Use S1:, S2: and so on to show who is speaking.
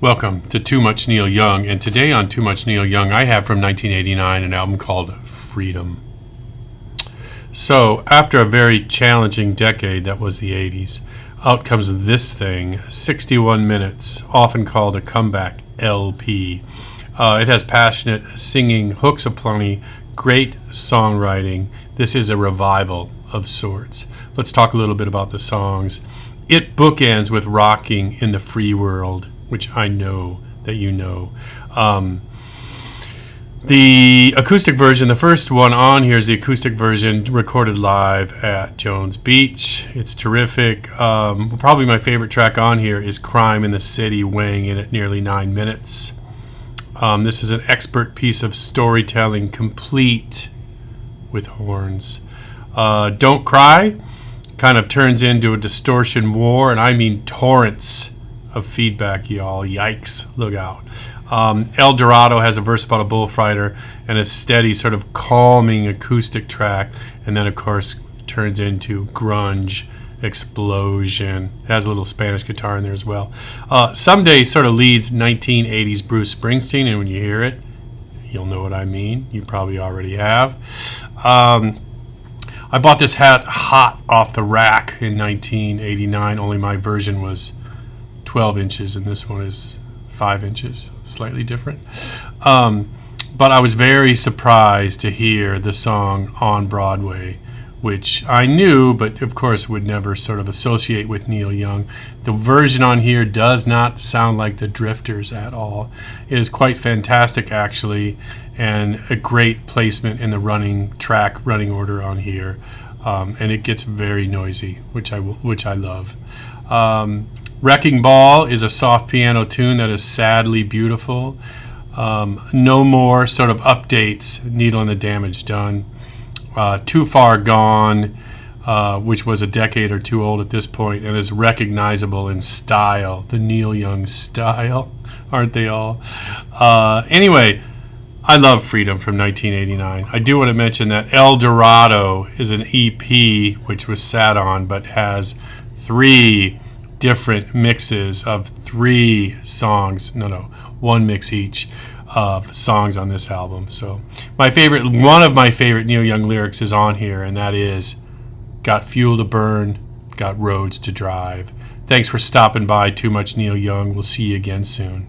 S1: Welcome to Too Much Neil Young, and today on Too Much Neil Young, I have from 1989 an album called Freedom. So, after a very challenging decade that was the 80s, out comes this thing, 61 minutes, often called a comeback LP. It has passionate singing, hooks aplenty, great songwriting. This is a revival of sorts. Let's talk a little bit about the songs. It bookends with Rocking in the Free World, which I know that you know. The acoustic version, the first one on here is the acoustic version recorded live at Jones Beach. It's terrific. Probably my favorite track on here is Crime in the City, weighing in at nearly 9 minutes. This is an expert piece of storytelling, complete with horns. Don't Cry kind of turns into a distortion war, and I mean torrents of feedback, y'all. Yikes, look out. El Dorado has a verse about a bullfighter and a steady sort of calming acoustic track, and then of course turns into grunge explosion. It has a little Spanish guitar in there as well. Someday sort of leads 1980s Bruce Springsteen, and when you hear it, you'll know what I mean. You probably already have. I bought this hat hot off the rack in 1989, only my version was 12 inches and this one is 5 inches, slightly different. But I was very surprised to hear the song on Broadway, which I knew, but of course would never sort of associate with Neil Young. The version on here does not sound like the Drifters at all. It is quite fantastic, actually, and a great placement in the running order on here. And it gets very noisy, which I love. Wrecking Ball is a soft piano tune that is sadly beautiful. No More sort of updates Needle and the Damage Done. Too Far Gone, which was a decade or two old at this point and is recognizable in style, the Neil Young style, aren't they all? Anyway, I love Freedom from 1989. I do want to mention that El Dorado is an EP which was sat on but has 3 different mixes of 3 songs. One mix each of songs on this album. So one of my favorite Neil Young lyrics is on here, and that is, "Got fuel to burn, got roads to drive." Thanks for stopping by Too Much Neil Young. We'll see you again soon.